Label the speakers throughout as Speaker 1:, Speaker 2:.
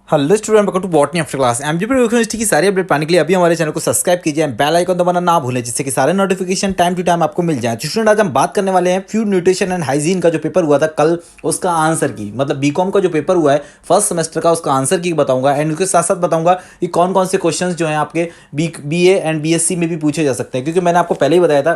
Speaker 1: Hello student, welcome to botany after class. MGP university की सारी update पाने के लिए अभी हमारे चैनल को सब्सक्राइब कीजिए, बेल आइकन दबाना ना भूलें, जिससे कि सारे नोटिफिकेशन टाइम टू टाइम आपको मिल जाए। तो स्टूडेंट, आज हम बात करने वाले हैं फूड न्यूट्रिशन एंड हाइजीन का जो पेपर हुआ था कल, उसका आंसर की, मतलब बीकॉम का जो पेपर हुआ है फर्स्ट सेमेस्टर का, उसका आंसर की बताऊंगा। एंड उसके साथ साथ बताऊंगा कि कौन कौन से क्वेश्चन जो हैं आपके BA एंड BSc में भी पूछे जा सकते हैं, क्योंकि मैंने आपको पहले ही बताया था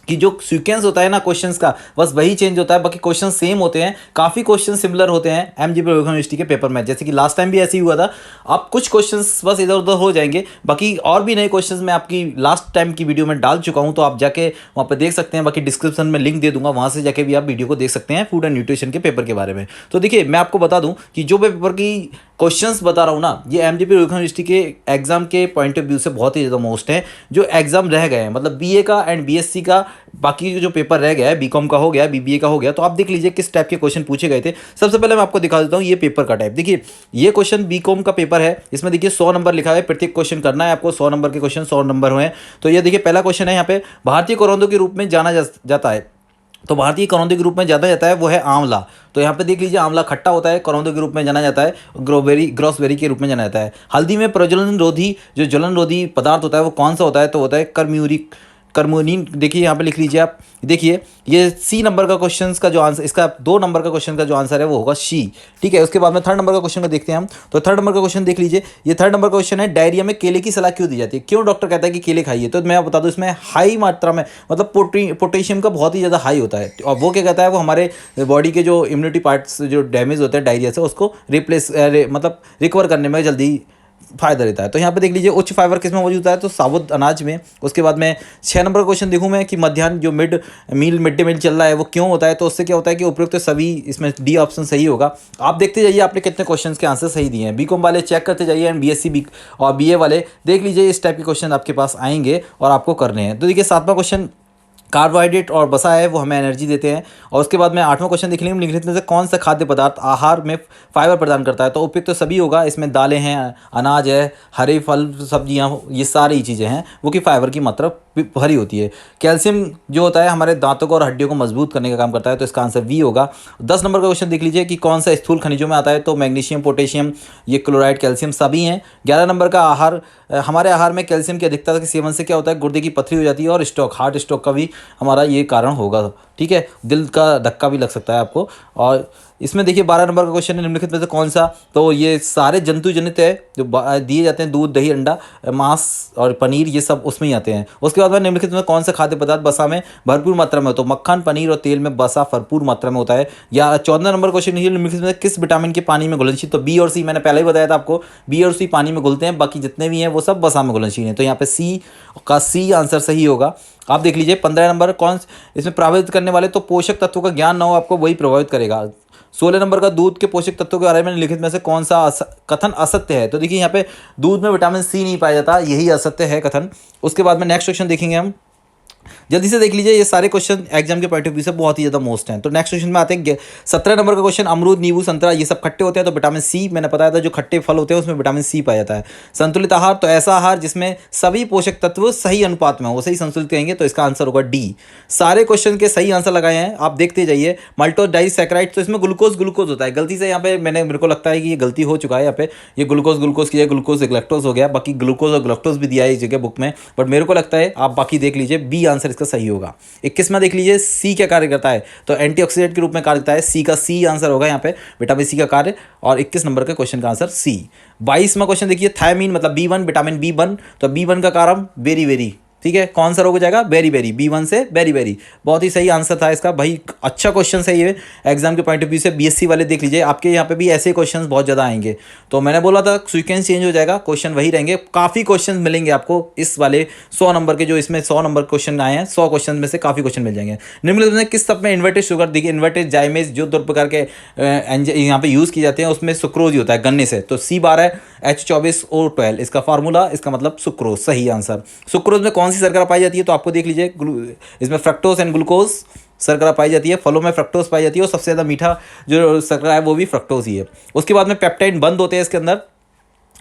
Speaker 1: कि जो सीक्वेंस होता है ना क्वेश्चंस का, बस वही चेंज होता है, बाकी क्वेश्चन सेम होते हैं। काफ़ी क्वेश्चन सिमिलर होते हैं एमजीपी यूनिवर्सिटी के पेपर में, जैसे कि लास्ट टाइम भी ऐसे ही हुआ था। अब कुछ क्वेश्चंस बस इधर उधर हो जाएंगे, बाकी और भी नए क्वेश्चंस मैं आपकी लास्ट टाइम की वीडियो में डाल चुका हूं, तो आप जाके वहाँ पर देख सकते हैं। बाकी डिस्क्रिप्शन में लिंक दे दूंगा, वहाँ से जाके भी आप वीडियो को देख सकते हैं फूड एंड न्यूट्रिशन के पेपर के बारे में। तो देखिए, मैं आपको बता दूं कि जो मैं पेपर की क्वेश्चंस बता रहा हूँ ना, ये एमजीपी यूनिवर्सिटी के एग्जाम के पॉइंट ऑफ व्यू से बहुत ही ज़्यादा मोस्ट है। जो एग्जाम रह गए हैं, मतलब बीए का एंड बीएससी का, बाकी जो पेपर रह गया है, बीकॉम का हो गया, बीबीए का हो गया, तो आप देख लीजिए किस टाइप के क्वेश्चन पूछे गए थे। सबसे पहले मैं आपको दिखा देता हूँ ये पेपर का टाइप। देखिए, ये क्वेश्चन बीकॉम का पेपर है, इसमें देखिए 100 नंबर लिखा है, प्रत्येक क्वेश्चन करना है आपको। 100 नंबर के क्वेश्चन 100 नंबर हुए हैं। तो ये देखिए, पहला क्वेश्चन है यहाँ पे, भारतीय करौंदों के रूप में जाना जाता है। तो भारतीय करौंदे के रूप में जाना जाता है वो है आंवला। तो यहाँ पे देख लीजिए, आंवला खट्टा होता है, करौंदे के रूप में जाना जाता है, ग्रोसबेरी के रूप में जाना जाता है। हल्दी में प्रज्वलन रोधी, जो ज्वलन रोधी पदार्थ होता है वो कौन सा होता है, तो होता है कर्म्यूरिन। देखिए यहाँ पे लिख लीजिए आप, देखिए ये सी नंबर का क्वेश्चन का जो आंसर, इसका 2 नंबर का क्वेश्चन का जो आंसर है वो होगा सी। ठीक है, उसके बाद में थर्ड नंबर का क्वेश्चन को देखते हैं हम। तो थर्ड नंबर का क्वेश्चन देख लीजिए, ये थर्ड नंबर का क्वेश्चन है, डायरिया में केले की सलाह क्यों दी जाती है, क्यों डॉक्टर कहता है कि केले खाइए। तो मैं बता दूं, इसमें हाई मात्रा में, मतलब पोटेशियम का बहुत ही ज़्यादा हाई होता है, और वो क्या कहता है, वो हमारे बॉडी के जो इम्यूनिटी पार्ट्स जो डैमेज होते हैं डायरिया से, उसको मतलब रिकवर करने में जल्दी फायदा रहता है। तो यहाँ पे देख लीजिए, उच्च फाइबर किस में मौजूद होता है, तो साबुत अनाज में। उसके बाद में 6 नंबर का क्वेश्चन देखूँ मैं, कि मध्याह्न जो मिड डे मील चल रहा है वो क्यों होता है। तो उससे क्या होता है कि उपयुक्त तो सभी, इसमें डी ऑप्शन सही होगा। आप देखते जाइए आपने कितने क्वेश्चन के आंसर सही दिए हैं। बीकॉम वाले चेक करते जाइए, एंड बीएससी बी और बीए वाले देख लीजिए, इस टाइप के क्वेश्चन आपके पास आएंगे और आपको करने हैं। तो देखिए, 7वां क्वेश्चन, कार्बोहाइड्रेट और वसा है वो हमें एनर्जी देते हैं। और उसके बाद में 8वां क्वेश्चन देख लेंगे, निम्नलिखित में से कौन सा खाद्य पदार्थ आहार में फाइबर प्रदान करता है। तो उपयुक्त तो सभी होगा, इसमें दालें हैं, अनाज है, हरे फल सब्जियां, ये सारी चीज़ें हैं वो कि फाइबर की मात्रा भरी होती है। कैल्शियम जो होता है हमारे दांतों को और हड्डियों को मजबूत करने का काम करता है, तो इसका आंसर वी होगा। 10 नंबर का क्वेश्चन देख लीजिए, कि कौन सा स्थूल खनिजों में आता है। तो मैग्नीशियम, पोटेशियम, ये क्लोराइड, कैल्शियम सभी हैं। 11 नंबर का, आहार, हमारे आहार में कैल्शियम की अधिकता के सेवन से क्या होता है, गुर्दे की पथरी हो जाती है, और हार्ट स्ट्रोक का भी हमारा ये कारण होगा। ठीक है, दिल का धक्का भी लग सकता है आपको। और इसमें देखिए 12 नंबर का क्वेश्चन है, निम्नलिखित में से कौन सा, तो ये सारे जंतु जनित है जो दिए जाते हैं, दूध, दही, अंडा, मांस और पनीर, ये सब उसमें ही आते हैं। उसके बाद में निम्नलिखित में कौन सा खाद्य पदार्थ बसा में भरपूर मात्रा में हो, तो मक्खन, पनीर और तेल में बसा भरपूर मात्रा में होता है। या 14 नंबर क्वेश्चन है, निम्नलिखित में किस विटामिन के पानी में घुलनशील, तो बी और सी, मैंने पहले ही बताया था आपको, बी और सी पानी में घुलते हैं, बाकी जितने भी हैं वो सब बसा में घुलनशील हैं। तो यहाँ पे सी आंसर सही होगा। आप देख लीजिए 15 नंबर, कौन इसमें प्रभावित करने वाले, तो पोषक तत्वों का ज्ञान ना हो आपको, वही प्रभावित करेगा। 16 नंबर का, दूध के पोषक तत्वों के बारे में निम्नलिखित में से कौन सा कथन असत्य है। तो देखिए, यहाँ पे दूध में विटामिन सी नहीं पाया जाता, यही असत्य है कथन। उसके बाद में नेक्स्ट क्वेश्चन देखेंगे हम, जल्दी से देख लीजिए, ये सारे क्वेश्चन एग्जाम के पॉइंट ऑफ व्यू से बहुत ही ज़्यादा मोस्ट हैं। तो नेक्स्ट क्वेश्चन में आते हैं 17 नंबर का क्वेश्चन, अमरूद, नींबू, संतरा ये सब खट्टे होते हैं, तो विटामिन सी, मैंने बताया था जो खट्टे फल होते हैं उसमें विटामिन सी पाया जाता है। संतुलित आहार, तो ऐसा आहार जिसमें सभी पोषक तत्व सही अनुपात में हो, सही संतुलित कहेंगे, तो इसका आंसर होगा डी। सारे क्वेश्चन के सही आंसर लगाए हैं, आप देखते जाइए। मल्टोज डाइसैकेराइड, तो इसमें ग्लूकोज होता है, गलती से यहाँ पे मेरे को लगता है कि ये गलती हो चुका है, यहाँ पे ये ग्लूकोज की ग्लूकोज ग्लैक्टोज हो गया, बाकी ग्लूकोज और ग्लैक्टोज भी दिया है इस जगह बुक में, बट मेरे को लगता है आप बाकी देख लीजिए, बी आंसर इसका सही होगा। 21वां देख लीजिए, सी क्या कार्य करता है, तो एंटीऑक्सीडेंट के रूप में कार्य करता है, सी का सी आंसर होगा यहाँ पे, विटामिन सी का कार्य। और 21 नंबर के क्वेश्चन का आंसर सी। 22वां क्वेश्चन देखिए, थायमीन मतलब B1, विटामिन B1, तो B1 का कारण वेरी वेरी, ठीक है, कौन सा रोग हो जाएगा, बेरी बेरी, B1 से बेरी बेरी, बहुत ही सही आंसर था इसका भाई। अच्छा क्वेश्चन है ये एग्जाम के पॉइंट ऑफ व्यू से। बीएससी वाले देख लीजिए, आपके यहाँ पे भी ऐसे क्वेश्चंस बहुत ज़्यादा आएंगे, तो मैंने बोला था सीक्वेंस चेंज हो जाएगा, क्वेश्चन वही रहेंगे, काफ़ी क्वेश्चन मिलेंगे आपको इस वाले 100 नंबर के, जो इसमें 100 नंबर क्वेश्चन आए हैं, 100 क्वेश्चन में से काफ़ी क्वेश्चन मिल जाएंगे। निम्नलिखित में किस सब में इन्वर्टेड शुगर, देखिए इन्वर्टेड जाइमेज जो 2 प्रकार के यहाँ पे यूज़ किए जाते हैं, उसमें सुक्रोज ही होता है गन्ने से, तो C12 H24O12 इसका फार्मूला, इसका मतलब सुक्रोज, सही आंसर। सुक्रोज में कौन सी शर्करा पाई जाती है, तो आपको देख लीजिए, इसमें फ्रक्टोज एंड ग्लूकोज शर्करा पाई जाती है, फलों में फ्रक्टोज पाई जाती है, और सबसे ज़्यादा मीठा जो शर्करा है वो भी फ्रक्टोज ही है। उसके बाद में पेप्टाइड बंद होते हैं इसके अंदर,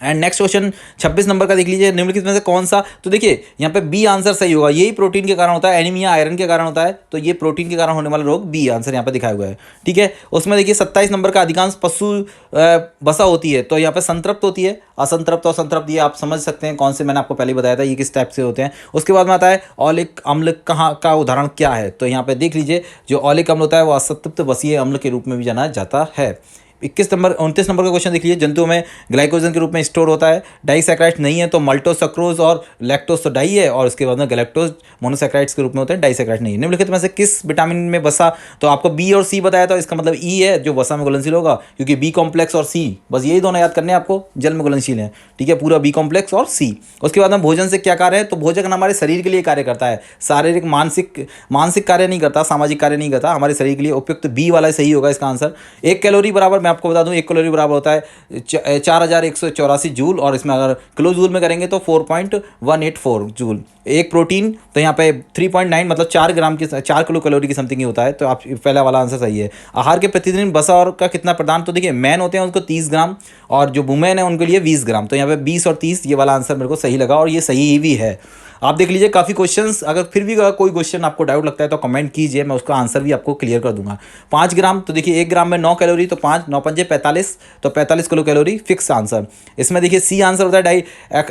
Speaker 1: एंड नेक्स्ट क्वेश्चन 26 नंबर का देख लीजिए, निम्नलिखित में से कौन सा, तो देखिए यहाँ पे बी आंसर सही होगा, यही प्रोटीन के कारण होता है, एनीमिया आयरन के कारण होता है, तो ये प्रोटीन के कारण होने वाला रोग बी आंसर यहाँ पे दिखाया हुआ है। ठीक है, उसमें देखिए 27 नंबर का अधिकांश पशु बसा होती है, तो यहाँ पे संतृप्त होती है, असंतृप्त और संतृप्त ये आप समझ सकते हैं कौन से, मैंने आपको पहले ही बताया था ये किस टाइप से होते हैं। उसके बाद में आता है ऑलिक अम्ल, कहाँ का उदाहरण क्या है, तो यहाँ पे देख लीजिए जो ऑलिक अम्ल होता है वो असंतृप्त बसीय अम्ल के रूप में भी जाना जाता है। 29 नंबर का क्वेश्चन देख लीजिए, जंतुओं में ग्लाइकोजन के रूप में स्टोर होता है, डाइसैकेराइड्स नहीं है, तो मल्टोज सक्रोज और लैक्टोज तो डाई है, और उसके बाद में गैलेक्टोज मोनोसैकेराइड्स के रूप में होते हैं, डाइसैकेराइड नहीं है। निम्नलिखित में से किस विटामिन में वसा, तो आपको बी और सी बताया था, इसका मतलब ई है जो वसा में घुलनशील होगा, क्योंकि बी कॉम्प्लेक्स और सी, बस यही दोनों याद करने हैं आपको, जल में घुलनशील है। ठीक है, पूरा बी कॉम्प्लेक्स और सी। उसके बाद में भोजन से क्या कार्य है, तो भोजन हमारे शरीर के लिए कार्य करता है, शारीरिक मानसिक कार्य नहीं करता, सामाजिक कार्य नहीं करता, हमारे शरीर के लिए उपयुक्त बी वाला सही होगा इसका आंसर। 1 कैलोरी बराबर, मैं आपको बता दूं 1 कैलोरी बराबर होता है 4184 जूल, और इसमें अगर किलो जूल में करेंगे तो 4.184 जूल। एक प्रोटीन तो यहाँ पे 3.9 मतलब 4 ग्राम की 4 किलो कैलोरी की समथिंग ही होता है, तो आप पहला वाला आंसर सही है। आहार के प्रतिदिन वसा और का कितना प्रदान, तो देखिए मैन होते हैं उनको 30 ग्राम, और जो वुमेन है उनके लिए 20 ग्राम, तो यहाँ पे 20 और 30 ये वाला आंसर मेरे को सही लगा, और ये सही भी है। आप देख लीजिए काफ़ी क्वेश्चंस, अगर फिर भी अगर कोई क्वेश्चन आपको डाउट लगता है तो कमेंट कीजिए, मैं उसका आंसर भी आपको क्लियर कर दूंगा। 5 ग्राम, तो देखिए 1 ग्राम में 9 कैलोरी, तो 5 9 पंजे 45, तो 45 किलो कैलोरी फिक्स आंसर। इसमें देखिए सी आंसर होता है डाई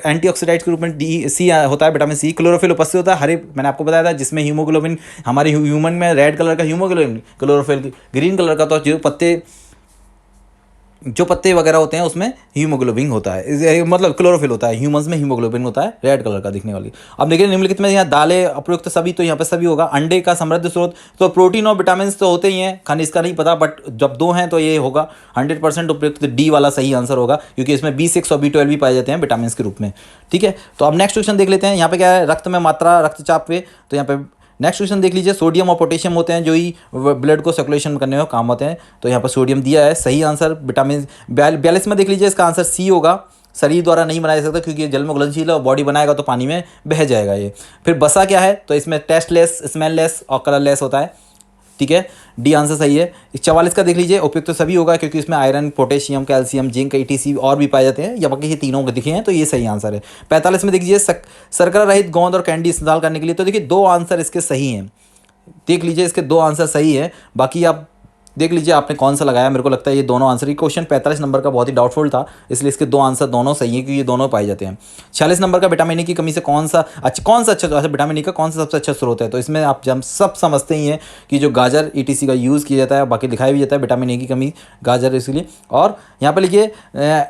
Speaker 1: एंटीऑक्सीडाइड्स के रूप में, डी सी होता है विटामिन सी। क्लोरोफिल उपस्थित होता है हरे, मैंने आपको बताया था, जिसमें हीमोग्लोबिन, हमारे ह्यूमन में रेड कलर का हीमोग्लोबिन, क्लोरोफिल ग्रीन कलर का, तो जो पत्ते वगैरह होते हैं उसमें हीमोग्लोबिन होता है, मतलब क्लोरोफिल होता है, ह्यूमंस में हीमोग्लोबिन होता है रेड कलर का दिखने वाली। अब देखिए निम्नलिखित में यहाँ दालें अप्रयुक्त सभी, तो यहाँ पे सभी होगा। अंडे का समृद्ध स्रोत, तो प्रोटीन और विटामिन तो होते ही हैं, खनिज का नहीं पता, बट जब 2 हैं तो ये होगा 100% उपयुक्त, डी वाला सही आंसर होगा, क्योंकि इसमें B6 और B12 भी पाए जाते हैं विटामिन के रूप में। ठीक है, तो अब नेक्स्ट क्वेश्चन देख लेते हैं। यहाँ पे क्या है, रक्त में मात्रा रक्तचाप पे, तो यहाँ पे नेक्स्ट क्वेश्चन देख लीजिए, सोडियम और पोटेशियम होते हैं जो ही ब्लड को सर्कुलेशन करने में काम होते हैं, तो यहाँ पर सोडियम दिया है, सही आंसर। विटामिन 42 में देख लीजिए, इसका आंसर सी होगा, शरीर द्वारा नहीं बनाया जा सकता क्योंकि ये जल में घुलनशील है, और बॉडी बनाएगा तो पानी में बह जाएगा ये। फिर बसा क्या है, तो इसमें टेस्टलेस, स्मेललेस और कलरलेस होता है। ठीक है, डी आंसर सही है। 44 का देख लीजिए, उपयुक्त तो सभी होगा क्योंकि इसमें iron, potassium, calcium, zinc, ETC और भी पाए जाते हैं, या बाकी ये तीनों के दिखे हैं, तो ये सही आंसर है। 45 में देख लीजिए, शर्करा रहित गोंद और कैंडी इस्तेमाल करने के लिए, तो देखिए 2 आंसर इसके सही हैं, देख लीजिए इसके 2 आंसर सही है, बाकी आप देख लीजिए आपने कौन सा लगाया। मेरे को लगता है ये दोनों आंसर, ये क्वेश्चन 45 नंबर का बहुत ही डाउटफुल था, इसलिए इसके 2 आंसर दोनों सही है क्योंकि ये दोनों पाए जाते हैं। 46 नंबर का, विटामिन E की कमी से कौन सा अच्छा विटामिन E का कौन सा सबसे अच्छा स्रोत है, तो इसमें आप जब सब समझते ही हैं कि जो गाजर ETC का यूज़ किया जाता है, बाकी दिखाया भी जाता है विटामिन E की कमी गाजर, इसलिए। और यहाँ पर लिखिए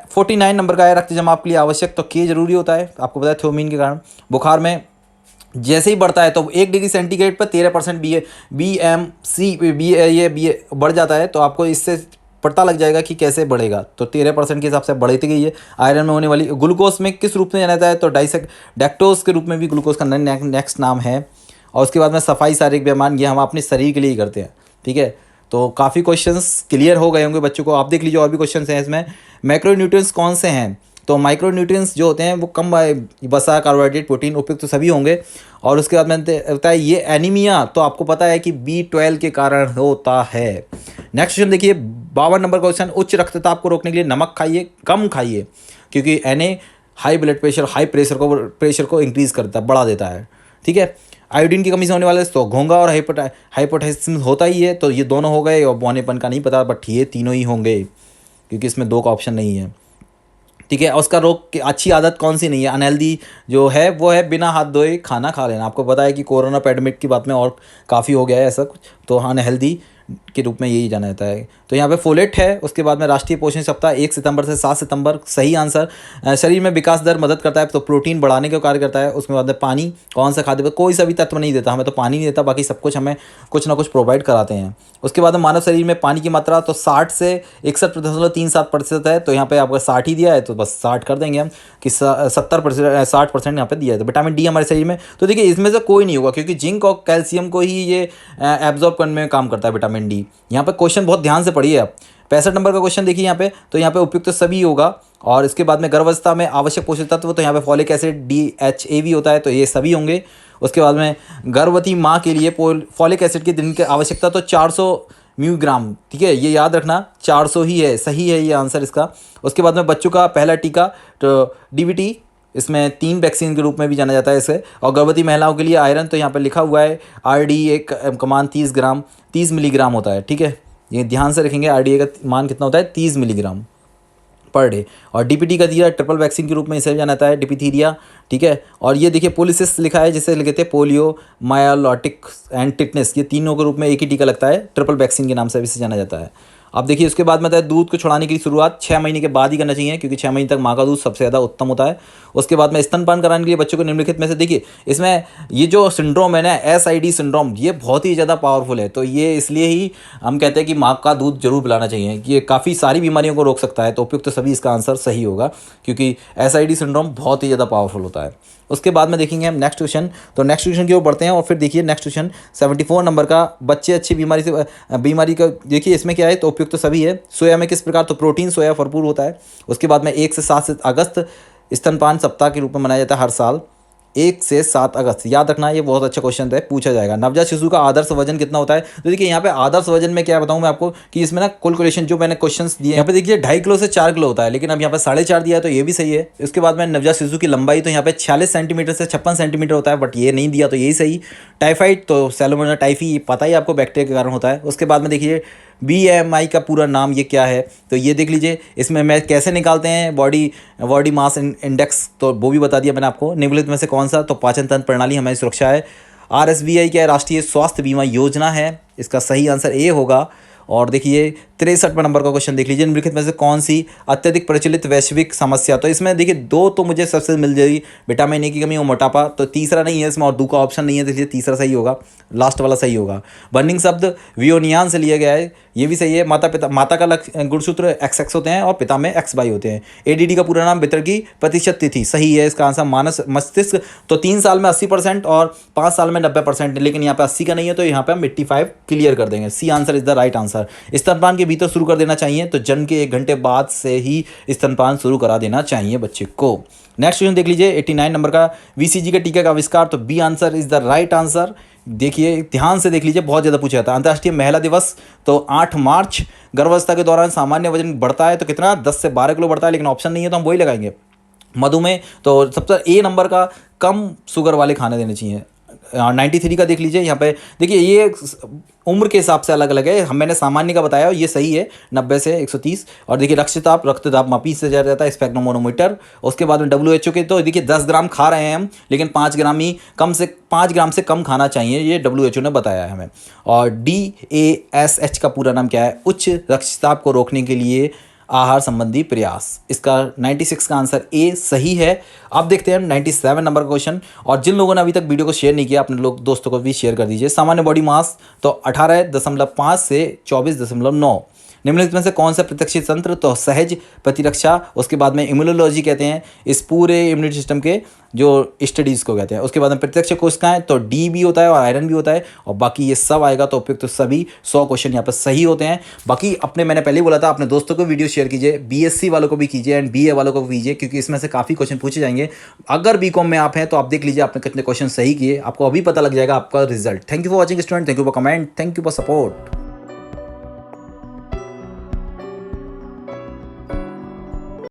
Speaker 1: 49 नंबर का है, रक्त जमाव के लिए आवश्यक, तो के जरूरी होता है, आपको पता है थ्योमिन के कारण। बुखार में जैसे ही बढ़ता है तो 1 डिग्री सेंटीग्रेड पर 13% बी बढ़ जाता है, तो आपको इससे पता लग जाएगा कि कैसे बढ़ेगा, तो 13% के हिसाब से बढ़ती गई है। आयरन में होने वाली ग्लूकोज में किस रूप में जाना जाता है, तो डेक्टोज के रूप में भी ग्लूकोज का नेक्स्ट नाम है। और उसके बाद में सफाई, शारीरिक व्यायाम, ये हम अपने शरीर के लिए ही करते हैं। ठीक है, तो काफ़ी क्वेश्चंस क्लियर हो गए होंगे बच्चों को। आप देख लीजिए और भी क्वेश्चंस हैं इसमें। मैक्रोन्यूट्रिएंट्स कौन से हैं, तो माइक्रोन्यूट्रिएंट्स जो होते हैं वो कम वसा, कार्बोहाइड्रेट, प्रोटीन उपयुक्त तो सभी होंगे। और उसके बाद मैंने बताया ये एनीमिया, तो आपको पता है कि B12 के कारण होता है। नेक्स्ट क्वेश्चन देखिए 52 नंबर क्वेश्चन, उच्च रक्तचाप को रोकने के लिए नमक खाइए, कम खाइए, क्योंकि Na high blood pressure, high pressure को इंक्रीज करता है, बढ़ा देता है। ठीक है, आयोडीन की कमी से होने वाले, तो घोंघा और हाइपोटाइसिस होता ही है, तो ये दोनों हो गए। और बौनेपन का नहीं पता, बट ये तीनों ही होंगे क्योंकि इसमें 2 का ऑप्शन नहीं है। ठीक है, उसका रोग की अच्छी आदत कौन सी नहीं है, अनहेल्दी जो है वो है बिना हाथ धोए खाना खा लेना। आपको पता है कि कोरोना पैंडेमिक की बात में और काफ़ी हो गया है ऐसा कुछ, तो अनहेल्दी के रूप में यही जाना जाता है। तो यहाँ पे फोलेट है। उसके बाद में राष्ट्रीय पोषण सप्ताह 1 सितंबर से 7 सितंबर, सही आंसर। शरीर में विकास दर मदद करता है, तो प्रोटीन बढ़ाने का कार्य करता है। उसके बाद में पानी, कौन सा खाद्य कोई सा भी तत्व नहीं देता, हमें तो पानी नहीं देता, बाकी सब कुछ हमें कुछ ना कुछ प्रोवाइड कराते हैं। उसके बाद में मानव शरीर में पानी की मात्रा तो 60 से 61.37% है, तो यहाँ पे आपको 60 ही दिया है, तो बस 60 कर देंगे हम कि 60% यहाँ पे दिया है। तो विटामिन डी हमारे शरीर में, तो देखिए इसमें से कोई नहीं होगा क्योंकि जिंक और कैल्शियम को ही ये एब्जॉर्ब करने में काम करता है विटामिन डी। यहाँ पे क्वेश्चन बहुत ध्यान से पढ़िए आप। 65 नंबर का क्वेश्चन देखिए यहाँ पे, तो यहाँ पे उपयुक्त सभी होगा। और इसके बाद में गर्भावस्था में आवश्यक पोषक तत्व, तो यहाँ पे फॉलिक एसिड DHA भी होता है, तो ये सभी होंगे। उसके बाद में गर्भवती माँ के लिए फॉलिक एसिड की दिन की आवश्यकता तो 400 म्यूग्राम, ठीक है, ये याद रखना 400 ही है, सही है ये आंसर इसका। उसके बाद में बच्चों का पहला टीका तो डीबीटी, इसमें 3 वैक्सीन के रूप में भी जाना जाता है इसे। और गर्भवती महिलाओं के लिए आयरन तो यहाँ पर लिखा हुआ है RDA का मान 30 मिलीग्राम होता है, ठीक है, ये ध्यान से रखेंगे। RDA का मान कितना होता है, 30 मिलीग्राम पर डे। और DPT का दिया ट्रिपल वैक्सीन के रूप में इसे भी जाना जाता है, डिप्थीरिया, ठीक है। और ये देखिए पोलिसिस लिखा है, जिसे लिखते हैं पोलियो, मायालोटिक एंड टिटनेस, ये तीनों के रूप में एक ही टीका लगता है, ट्रिपल वैक्सीन के नाम से भी इसे जाना जाता है। अब देखिए उसके बाद में आता है दूध को छुड़ाने की शुरुआत 6 महीने के बाद ही करना चाहिए, क्योंकि 6 महीने तक माँ का दूध सबसे ज़्यादा उत्तम होता है। उसके बाद में स्तनपान कराने के लिए बच्चों को निम्नलिखित में से देखिए, इसमें ये जो सिंड्रोम है ना, SID सिंड्रोम, ये बहुत ही ज़्यादा पावरफुल है। तो ये इसलिए ही हम कहते हैं कि माँ का दूध जरूर पिलाना चाहिए, ये काफ़ी सारी बीमारियों को रोक सकता है। तो उपयुक्त सभी इसका आंसर सही होगा, क्योंकि SID सिंड्रोम बहुत ही ज़्यादा पावरफुल होता है। उसके बाद में देखेंगे हम नेक्स्ट क्वेश्चन, तो नेक्स्ट क्वेश्चन की ओर बढ़ते हैं। और फिर देखिए नेक्स्ट क्वेश्चन 74 नंबर का, बच्चे अच्छी बीमारी का देखिए इसमें क्या है, तो उपयुक्त तो सभी है। सोया में किस प्रकार, तो प्रोटीन सोया भरपूर होता है। उसके बाद में 1 से 7 अगस्त स्तनपान सप्ताह के रूप में मनाया जाता है हर साल, 1 से 7 अगस्त, याद रखना, ये बहुत अच्छा क्वेश्चन है, पूछा जाएगा। नवजात शिशु का आदर्श वजन कितना होता है, तो देखिए यहाँ पे आदर्श वजन में क्या बताऊँ मैं आपको कि इसमें ना कैलकुलेशन जो मैंने क्वेश्चंस दिए यहाँ पे देखिए 2.5 किलो से 4 किलो होता है, लेकिन अब यहाँ पे 4.5 दिया है, तो ये भी सही है। उसके बाद में नवजात शिशु की लंबाई तो यहाँ पे 46 सेंटीमीटर से 56 सेंटीमीटर होता है, बट ये नहीं दिया, तो यही सही। टाइफाइड तो सैल्मोनेला टाइफी, पता ही आपको बैक्टीरिया के कारण होता है। उसके बाद में देखिए BMI का पूरा नाम ये क्या है, तो ये देख लीजिए, इसमें मैं कैसे निकालते हैं बॉडी मास इंडेक्स, तो वो भी बता दिया मैंने आपको। निम्नलिखित में से कौन सा, तो पाचन तंत्र प्रणाली हमारी सुरक्षा है। RSBI क्या है, राष्ट्रीय स्वास्थ्य बीमा योजना है, इसका सही आंसर ए होगा। और देखिए 63 नंबर का क्वेश्चन देख लीजिए, निम्नलिखित में से कौन सी अत्यधिक प्रचलित वैश्विक समस्या, तो इसमें देखिए 2 तो मुझे सबसे मिल जाएगी, विटामिन ए की कमी और मोटापा, तो तीसरा नहीं है इसमें, और 2 का ऑप्शन नहीं है, तो इसलिए तीसरा सही होगा, लास्ट वाला सही होगा। बर्निंग शब्द वियोनियान से लिया गया है, ये भी सही है। माता का गुणसूत्र XX होते हैं और पिता में XY होते हैं। ADD का पूरा नाम वितरण प्रतिशत तिथि, सही है इसका आंसर। मानस मस्तिष्क तो 3 साल में 80% और 5 साल में 90%, लेकिन यहाँ पे 80 का नहीं है, तो यहाँ पे हम 85 क्लियर कर देंगे। C answer is the right answer. स्तनपान के भीतर शुरू कर देना चाहिए, तो जन्म के 1 घंटे बाद से ही स्तनपान शुरू करा देना चाहिए बच्चे को। नेक्स्ट क्वेश्चन देख लीजिए 89 नंबर का, BCG के टीके का आविष्कार, तो B answer is the right answer. देखिए ध्यान से देख लीजिए, बहुत ज़्यादा पूछा जाता है। अंतर्राष्ट्रीय महिला दिवस तो 8 मार्च। गर्भावस्था के दौरान सामान्य वजन बढ़ता है, तो कितना, 10 से 12 किलो बढ़ता है, लेकिन ऑप्शन नहीं है तो हम वही लगाएंगे। मधुमेह तो सबसे A नंबर का, कम शुगर वाले खाने देने चाहिए। 93 का देख लीजिए, यहाँ पे देखिए ये उम्र के हिसाब से अलग अलग है, मैंने सामान्य का बताया, ये सही है 90 से 130। और देखिए रक्तदाब मापी से जाता है स्पेक्ट्रोमोनोमीटर। उसके बाद में WHO के, तो देखिए 10 ग्राम खा रहे हैं हम, लेकिन 5 ग्राम ही 5 ग्राम से कम खाना चाहिए, ये WHO ने बताया है हमें। और DASH का पूरा नाम क्या है, उच्च रक्तचाप को रोकने के लिए आहार संबंधी प्रयास, इसका 96 का आंसर ए सही है। अब देखते हैं 97 नंबर का क्वेश्चन। और जिन लोगों ने अभी तक वीडियो को शेयर नहीं किया, अपने लोग दोस्तों को भी शेयर कर दीजिए। सामान्य बॉडी मास तो 18.5 से 24.9। निम्नलिखित में से कौन सा प्रत्यक्ष तंत्र, तो सहज प्रतिरक्षा। उसके बाद में इम्यूनोलॉजी कहते हैं इस पूरे इम्यूनिटी सिस्टम के जो स्टडीज़ को कहते हैं। उसके बाद में प्रत्यक्ष कोशिकाएं, तो D भी होता है और आयरन भी होता है, और बाकी ये सब आएगा, तो उपयुक्त तो सभी 100 क्वेश्चन यहाँ पर सही होते हैं। बाकी मैंने पहले ही बोला था, अपने दोस्तों को वीडियो शेयर कीजिए, BSc वालों को भी कीजिए एंड BA वालों को भी कीजिए, क्योंकि इसमें से काफ़ी क्वेश्चन पूछे जाएंगे। अगर BCom में आप हैं तो आप देख लीजिए आपने कितने क्वेश्चन सही किए, आपको अभी पता लग जाएगा आपका result. Thank you for watching student, thank you for comment, thank you for support.